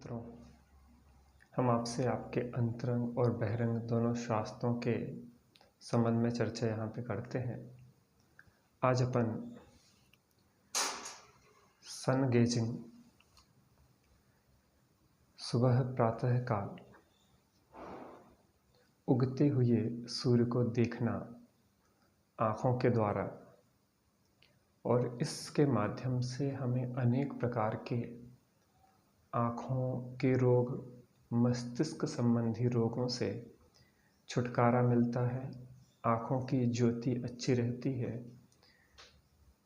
मित्रों, हम आपसे आपके अंतरंग और बहिरंग दोनों शास्त्रों के संबंध में चर्चा यहाँ पे करते हैं। आज अपन सन गेजिंग, सुबह प्रातः काल उगते हुए सूर्य को देखना आँखों के द्वारा, और इसके माध्यम से हमें अनेक प्रकार के आँखों के रोग, मस्तिष्क संबंधी रोगों से छुटकारा मिलता है। आँखों की ज्योति अच्छी रहती है।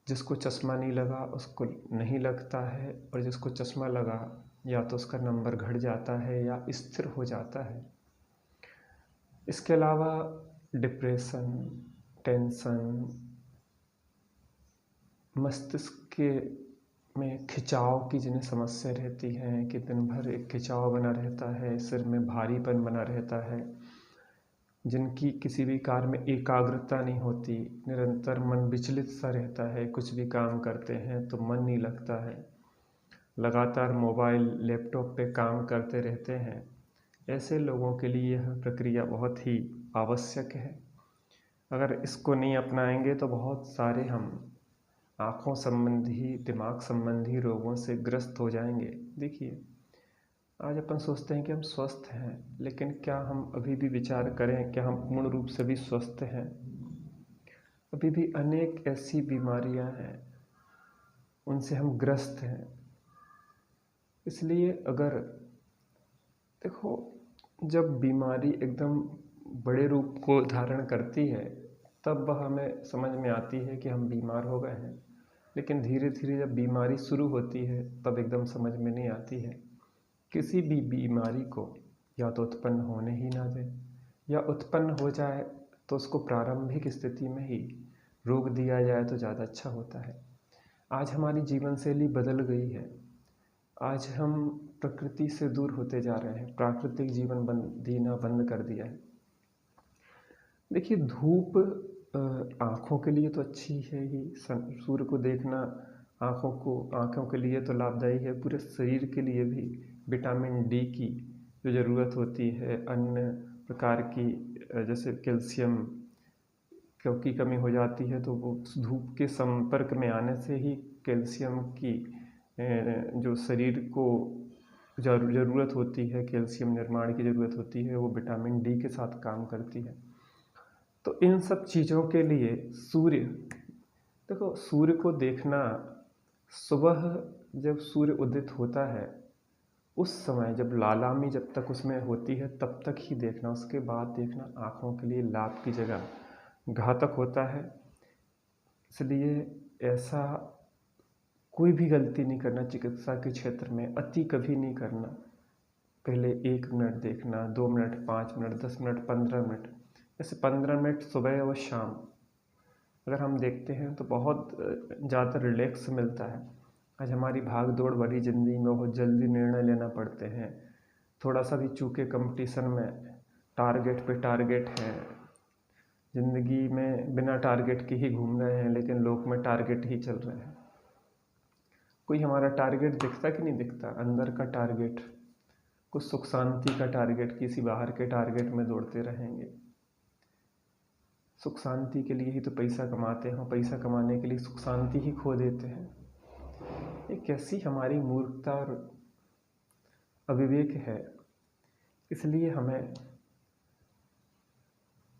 जिसको चश्मा नहीं लगा उसको नहीं लगता है, और जिसको चश्मा लगा या तो उसका नंबर घट जाता है या स्थिर हो जाता है। इसके अलावा डिप्रेशन, टेंशन, मस्तिष्क में खिंचाव की जिन्हें समस्या रहती है कि दिन भर एक खिंचाव बना रहता है, सिर में भारीपन बना रहता है, जिनकी किसी भी कार्य में एकाग्रता नहीं होती, निरंतर मन विचलित सा रहता है, कुछ भी काम करते हैं तो मन नहीं लगता है, लगातार मोबाइल लैपटॉप पे काम करते रहते हैं, ऐसे लोगों के लिए यह प्रक्रिया बहुत ही आवश्यक है। अगर इसको नहीं अपनाएंगे तो बहुत सारे हम आँखों संबंधी, दिमाग संबंधी रोगों से ग्रस्त हो जाएंगे। देखिए, आज अपन सोचते हैं कि हम स्वस्थ हैं, लेकिन क्या हम अभी भी विचार करें, क्या हम पूर्ण रूप से भी स्वस्थ हैं? अभी भी अनेक ऐसी बीमारियां हैं, उनसे हम ग्रस्त हैं। इसलिए अगर देखो, जब बीमारी एकदम बड़े रूप को धारण करती है तब वह हमें समझ में आती है कि हम बीमार हो गए हैं, लेकिन धीरे धीरे जब बीमारी शुरू होती है तब एकदम समझ में नहीं आती है। किसी भी बीमारी को या तो उत्पन्न होने ही ना दें, या उत्पन्न हो जाए तो उसको प्रारंभिक स्थिति में ही रोक दिया जाए तो ज़्यादा अच्छा होता है। आज हमारी जीवन शैली बदल गई है। आज हम प्रकृति से दूर होते जा रहे हैं, प्राकृतिक जीवन जीना बंद कर दिया है। देखिए, धूप आँखों के लिए तो अच्छी है ही, सूर्य को देखना आँखों के लिए तो लाभदायी है, पूरे शरीर के लिए भी विटामिन डी की जो ज़रूरत होती है, अन्य प्रकार की जैसे कैल्शियम की कमी हो जाती है तो वो धूप के संपर्क में आने से ही कैल्शियम की जो शरीर को ज़रूरत होती है, कैल्शियम निर्माण की ज़रूरत होती है, वो विटामिन डी के साथ काम करती है। तो इन सब चीज़ों के लिए सूर्य को देखना, सुबह जब सूर्य उदित होता है उस समय जब लालामी जब तक उसमें होती है तब तक ही देखना, उसके बाद देखना आँखों के लिए लाभ की जगह घातक होता है। इसलिए ऐसा कोई भी गलती नहीं करना चिकित्सा के क्षेत्र में, अति कभी नहीं करना। पहले 1 मिनट देखना, 2 मिनट, 5 मिनट, 10 मिनट, 15 मिनट, जैसे 15 मिनट सुबह और शाम अगर हम देखते हैं तो बहुत ज़्यादा रिलैक्स मिलता है। आज हमारी भाग दौड़ भरी ज़िंदगी में बहुत जल्दी निर्णय लेना पड़ते हैं, थोड़ा सा भी चूके कंपटीशन में टारगेट पे टारगेट है, ज़िंदगी में बिना टारगेट के ही घूम रहे हैं, लेकिन लोक में टारगेट ही चल रहे हैं। कोई हमारा टारगेट दिखता कि नहीं दिखता? अंदर का टारगेट, कुछ सुख शांति का टारगेट, किसी बाहर के टारगेट में दौड़ते रहेंगे। सुख शांति के लिए ही तो पैसा कमाते हैं, पैसा कमाने के लिए सुख शांति ही खो देते हैं। ये कैसी हमारी मूर्खता और अविवेक है। इसलिए हमें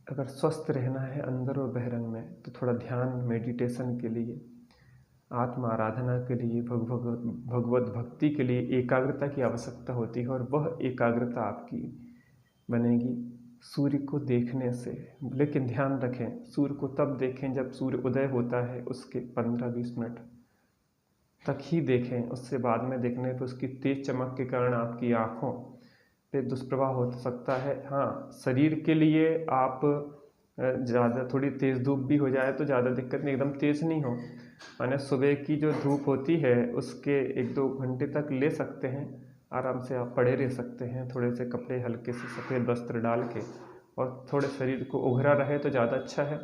अगर स्वस्थ रहना है अंदर और बहिरंग में तो थोड़ा ध्यान, मेडिटेशन के लिए, आत्म आराधना के लिए, भगवत भक्ति के लिए एकाग्रता की आवश्यकता होती है, और वह एकाग्रता आपकी बनेगी सूर्य को देखने से। लेकिन ध्यान रखें, सूर्य को तब देखें जब सूर्य उदय होता है, उसके 15-20 मिनट तक ही देखें। उससे बाद में देखने पर उसकी तेज चमक के कारण आपकी आँखों पे दुष्प्रभाव हो सकता है। हाँ, शरीर के लिए आप ज़्यादा थोड़ी तेज़ धूप भी हो जाए तो ज़्यादा दिक्कत नहीं, एकदम तेज़ नहीं हो, माने सुबह की जो धूप होती है उसके 1-2 घंटे तक ले सकते हैं, आराम से आप पड़े रह सकते हैं, थोड़े से कपड़े हल्के से सफ़ेद वस्त्र डाल के, और थोड़े शरीर को उघरा रहे तो ज़्यादा अच्छा है।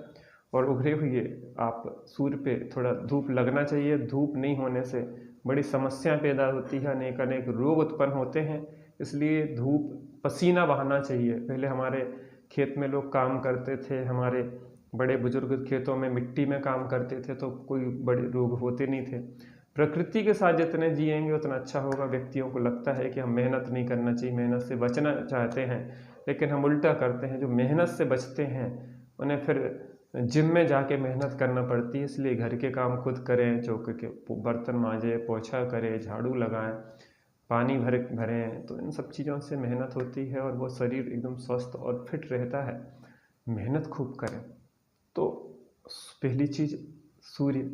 और उभरे हुए आप सूर्य पे थोड़ा धूप लगना चाहिए। धूप नहीं होने से बड़ी समस्याएं पैदा होती है, अनेक अनेक रोग उत्पन्न होते हैं। इसलिए धूप, पसीना बहाना चाहिए। पहले हमारे खेत में लोग काम करते थे, हमारे बड़े बुजुर्ग खेतों में मिट्टी में काम करते थे, तो कोई बड़े रोग होते नहीं थे। प्रकृति के साथ जितने जिएंगे उतना अच्छा होगा। व्यक्तियों को लगता है कि हम मेहनत नहीं करना चाहिए, मेहनत से बचना चाहते हैं, लेकिन हम उल्टा करते हैं। जो मेहनत से बचते हैं उन्हें फिर जिम में जाके मेहनत करना पड़ती है। इसलिए घर के काम खुद करें, चौके के बर्तन मांजें, पोछा करें, झाड़ू लगाएं, पानी भरें, तो इन सब चीज़ों से मेहनत होती है और वो शरीर एकदम स्वस्थ और फिट रहता है। मेहनत खूब करें। तो पहली चीज़ सूर्य,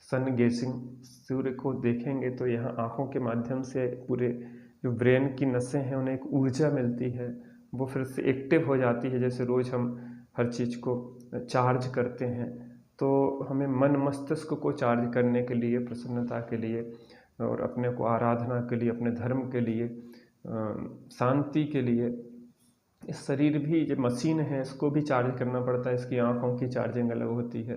सन गेजिंग, सूर्य को देखेंगे तो यहाँ आँखों के माध्यम से पूरे जो ब्रेन की नसें हैं उन्हें एक ऊर्जा मिलती है, वो फिर से एक्टिव हो जाती है। जैसे रोज़ हम हर चीज़ को चार्ज करते हैं, तो हमें मन मस्तिष्क को चार्ज करने के लिए, प्रसन्नता के लिए और अपने को आराधना के लिए, अपने धर्म के लिए, शांति के लिए, इस शरीर भी जो मशीन है इसको भी चार्ज करना पड़ता है। इसकी आँखों की चार्जिंग अलग होती है,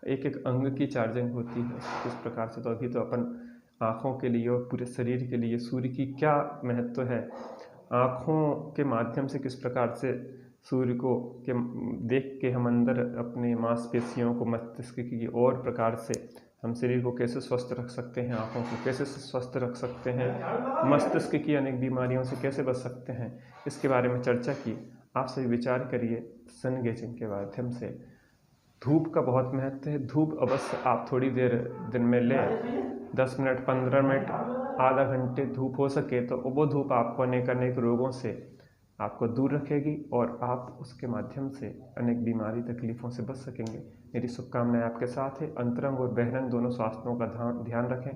एक एक अंग की चार्जिंग होती है इस प्रकार से। तो अभी तो अपन आँखों के लिए और पूरे शरीर के लिए सूर्य की क्या महत्व है, आँखों के माध्यम से किस प्रकार से सूर्य को देख के हम अंदर अपने मांसपेशियों को, मस्तिष्क की और प्रकार से हम शरीर को कैसे स्वस्थ रख सकते हैं, आँखों को कैसे स्वस्थ रख सकते हैं, मस्तिष्क की अनेक बीमारियों से कैसे बच सकते हैं, इसके बारे में चर्चा की। आप सभी विचार करिए सन गेजिंग के माध्यम से। धूप का बहुत महत्व है। धूप अवश्य आप थोड़ी देर दिन में लें, 10 मिनट, 15 मिनट, आधा घंटे धूप हो सके तो वो धूप आपको अनेक अनेक रोगों से आपको दूर रखेगी और आप उसके माध्यम से अनेक बीमारी, तकलीफ़ों से बच सकेंगे। मेरी शुभकामनाएं आपके साथ है। अंतरंग और बहिरंग दोनों स्वास्थ्यों का ध्यान रखें।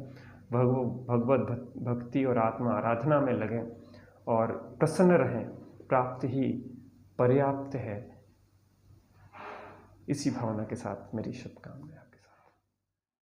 भगवत भक्ति और आत्मा आराधना में लगें और प्रसन्न रहें। प्राप्ति ही पर्याप्त है। इसी भावना के साथ मेरी शुभकामनाएं।